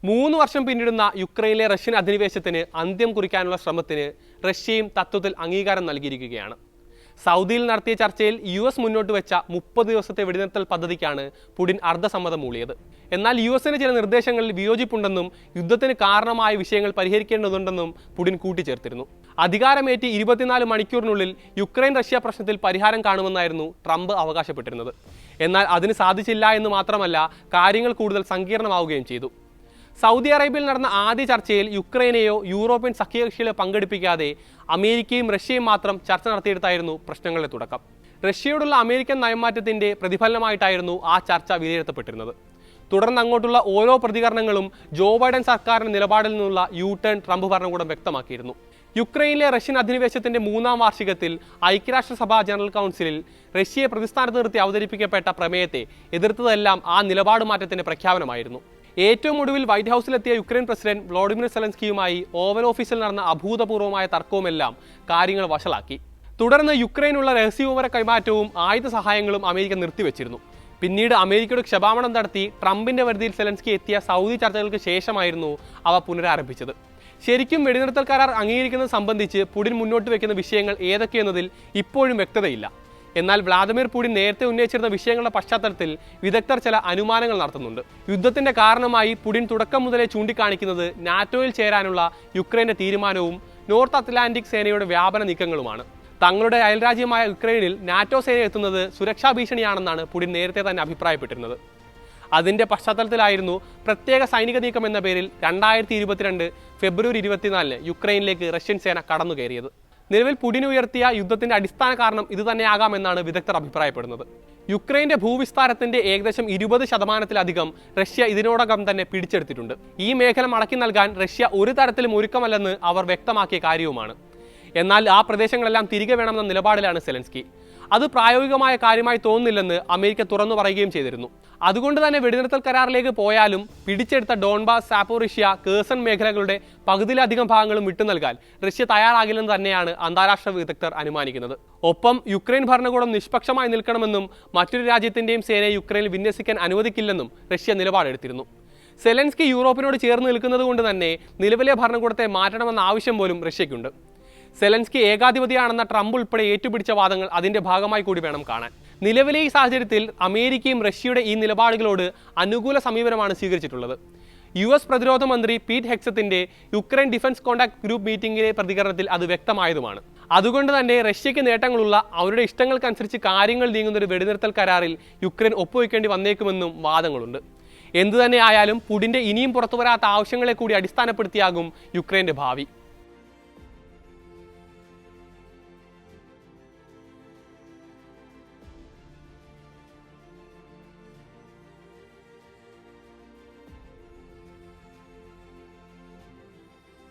3 വർഷം പിന്നിടുന്ന യുക്രൈനിലെ റഷ്യൻ അധിനിവേശത്തിന് അന്ത്യം കുറിക്കാനുള്ള ശ്രമത്തിന് റഷ്യയും തത്വത്തിൽ അംഗീകാരം നൽകിയിരിക്കുകയാണ്. സൗദിയിൽ നടത്തിയ ചർച്ചയിൽ US മുന്നോട്ട് വെച്ച 30 ദിവസത്തെ വെടിനിർത്തൽ പദ്ധതിക്കാണ് പുടിൻ അർദ്ധസമ്മതം മൂളിയത്. എന്നാൽ USന് ചില നിർദ്ദേശങ്ങളിൽ വിയോജിപ്പുണ്ടെന്നും യുദ്ധത്തിന് കാരണമായ വിഷയങ്ങൾ പരിഹരിക്കേണ്ടതുണ്ടെന്നും പുടിൻ കൂട്ടിച്ചേർത്തിരുന്നു. അധികാരമേറ്റി 24 മണിക്കൂറിനുള്ളിൽ യുക്രൈൻ റഷ്യ പ്രശ്നത്തിൽ പരിഹാരം കാണുമെന്നായിരുന്നു ട്രംപ് അവകാശപ്പെട്ടിരുന്നത്. എന്നാൽ അതിന് സാധിച്ചില്ല എന്ന് മാത്രമല്ല, കാര്യങ്ങൾ കൂടുതൽ സങ്കീർണമാവുകയും ചെയ്തു. സൗദി അറേബ്യയിൽ നടന്ന ആദ്യ ചർച്ചയിൽ യുക്രൈനെയോ യൂറോപ്യൻ സഖ്യകക്ഷികളെ പങ്കെടുപ്പിക്കാതെ അമേരിക്കയും റഷ്യയും മാത്രം ചർച്ച നടത്തിയെടുത്തായിരുന്നു പ്രശ്നങ്ങളുടെ തുടക്കം. റഷ്യയോടുള്ള അമേരിക്കൻ നയംമാറ്റത്തിന്റെ പ്രതിഫലനമായിട്ടായിരുന്നു ആ ചർച്ച വിലയിരുത്തപ്പെട്ടിരുന്നത്. തുടർന്ന് അങ്ങോട്ടുള്ള ഓരോ പ്രതികരണങ്ങളും ജോ ബൈഡൻ സർക്കാരിന്റെ നിലപാടിൽ നിന്നുള്ള ടേൺ ട്രംപ് ഭരണകൂടം വ്യക്തമാക്കിയിരുന്നു. യുക്രൈനിലെ റഷ്യൻ അധിനിവേശത്തിന്റെ 3ാം വാർഷികത്തിൽ ഐക്യരാഷ്ട്രസഭാ ജനറൽ കൗൺസിലിൽ റഷ്യയെ പ്രതിസ്ഥാനത്ത് നിർത്തി അവതരിപ്പിക്കപ്പെട്ട പ്രമേയത്തെ എതിർത്തതെല്ലാം ആ നിലപാട് മാറ്റത്തിന്റെ പ്രഖ്യാപനമായിരുന്നു. ഏറ്റവും ഒടുവിൽ വൈറ്റ് ഹൗസിലെത്തിയ യുക്രൈൻ പ്രസിഡന്റ് വ്ളാഡിമിർ സെലൻസ്കിയുമായി ഓവൽ ഓഫീസിൽ നടന്ന അഭൂതപൂർവമായ തർക്കവുമെല്ലാം കാര്യങ്ങൾ വഷളാക്കി. തുടർന്ന് യുക്രൈനുള്ള രഹസ്യവിവര കൈമാറ്റവും ആയുധ സഹായങ്ങളും അമേരിക്ക നിർത്തിവെച്ചിരുന്നു. പിന്നീട് അമേരിക്കയുടെ ക്ഷമാപണം നടത്തി ട്രംപിന്റെ വരുതിയിൽ സെലൻസ്കി എത്തിയ സൗദി ചർച്ചകൾക്ക് ശേഷമായിരുന്നു അവ പുനരാരംഭിച്ചത്. ശരിക്കും വെടിനിർത്തൽ കരാർ അംഗീകരിക്കുന്നത് സംബന്ധിച്ച് പുടിൻ മുന്നോട്ട് വെക്കുന്ന വിഷയങ്ങൾ ഏതൊക്കെയെന്നതിൽ ഇപ്പോഴും വ്യക്തതയില്ല. എന്നാൽ വ്ളാദിമിർ പുടിൻ നേരത്തെ ഉന്നയിച്ചിരുന്ന വിഷയങ്ങളുടെ പശ്ചാത്തലത്തിൽ വിദഗ്ധർ ചില അനുമാനങ്ങൾ നടത്തുന്നുണ്ട്. യുദ്ധത്തിന്റെ കാരണമായി പുടിൻ തുടക്കം മുതലേ ചൂണ്ടിക്കാണിക്കുന്നത് നാറ്റോയിൽ ചേരാനുള്ള യുക്രൈന്റെ തീരുമാനവും നോർത്ത് അറ്റ്ലാന്റിക് സേനയുടെ വ്യാപന നീക്കങ്ങളുമാണ്. തങ്ങളുടെ അയൽരാജ്യമായ യുക്രൈനിൽ നാറ്റോ സേന എത്തുന്നത് സുരക്ഷാ ഭീഷണിയാണെന്നാണ് പുടിൻ നേരത്തെ തന്നെ അഭിപ്രായപ്പെട്ടിരുന്നത്. അതിന്റെ പശ്ചാത്തലത്തിലായിരുന്നു പ്രത്യേക സൈനിക നീക്കം എന്ന പേരിൽ 2022 ഫെബ്രുവരി 24 യുക്രൈനിലേക്ക് റഷ്യൻ സേന കടന്നുകയറിയത്. നിലവിൽ പുടിൻ ഉയർത്തിയ യുദ്ധത്തിന്റെ അടിസ്ഥാന കാരണം ഇതുതന്നെയാകാമെന്നാണ് വിദഗ്ധർ അഭിപ്രായപ്പെടുന്നത്. യുക്രൈന്റെ ഭൂവിസ്താരത്തിന്റെ ഏകദേശം 20% റഷ്യ ഇതിനോടകം തന്നെ പിടിച്ചെടുത്തിട്ടുണ്ട്. ഈ മേഖല മടക്കി നൽകാൻ റഷ്യ ഒരു തരത്തിലും ഒരുക്കമല്ലെന്ന് അവർ വ്യക്തമാക്കിയ കാര്യവുമാണ്. എന്നാൽ ആ പ്രദേശങ്ങളെല്ലാം തിരികെ വേണമെന്ന നിലപാടിലാണ് സെലൻസ്കി. അത് പ്രായോഗികമായ കാര്യമായി തോന്നുന്നില്ലെന്ന് അമേരിക്ക തുറന്നു പറയുകയും ചെയ്തിരുന്നു. അതുകൊണ്ട് തന്നെ വെടിനിർത്തൽ കരാറിലേക്ക് പോയാലും പിടിച്ചെടുത്ത ഡോൺബാസ്, സാപ്പോറിഷ്യ, കേഴ്സൺ മേഖലകളുടെ പകുതിയിലധികം ഭാഗങ്ങളും വിട്ടു നൽകാൻ റഷ്യ തയ്യാറാകില്ലെന്ന് തന്നെയാണ് അന്താരാഷ്ട്ര വിദഗ്ധർ അനുമാനിക്കുന്നത്. ഒപ്പം യുക്രൈൻ ഭരണകൂടം നിഷ്പക്ഷമായി നിൽക്കണമെന്നും മറ്റൊരു രാജ്യത്തിന്റെയും സേനയെ യുക്രൈനിൽ വിന്യസിക്കാൻ അനുവദിക്കില്ലെന്നും റഷ്യ നിലപാടെടുത്തിരുന്നു. സെലൻസ്കി യൂറോപ്പിനോട് ചേർന്ന് നിൽക്കുന്നത് കൊണ്ട് തന്നെ നിലവിലെ ഭരണകൂടത്തെ മാറ്റണമെന്ന ആവശ്യം പോലും റഷ്യയ്ക്കുണ്ട്. സെലൻസ്കി ഏകാധിപതിയാണെന്ന ട്രംപ് ഉൾപ്പെടെ ഏറ്റുപിടിച്ച വാദങ്ങൾ അതിന്റെ ഭാഗമായി കൂടി വേണം കാണാൻ. നിലവിലെ ഈ സാഹചര്യത്തിൽ അമേരിക്കയും റഷ്യയുടെ ഈ നിലപാടുകളോട് അനുകൂല സമീപനമാണ് സ്വീകരിച്ചിട്ടുള്ളത്. US പ്രതിരോധ മന്ത്രി പീറ്റ് ഹെക്സത്തിന്റെ യുക്രൈൻ ഡിഫൻസ് കോൺടാക്ട് ഗ്രൂപ്പ് മീറ്റിംഗിലെ പ്രതികരണത്തിൽ അത് വ്യക്തമായതുമാണ്. അതുകൊണ്ട് തന്നെ റഷ്യയ്ക്ക് നേട്ടങ്ങളുള്ള അവരുടെ ഇഷ്ടങ്ങൾക്കനുസരിച്ച് കാര്യങ്ങൾ നീങ്ങുന്ന ഒരു വെടിനിർത്തൽ കരാറിൽ യുക്രൈൻ ഒപ്പുവെക്കേണ്ടി വന്നേക്കുമെന്നും വാദങ്ങളുണ്ട്. എന്തുതന്നെ ആയാലും പുടിന്റെ ഇനിയും പുറത്തുവരാത്ത ആവശ്യങ്ങളെ കൂടി അടിസ്ഥാനപ്പെടുത്തിയാകും യുക്രൈന്റെ ഭാവി.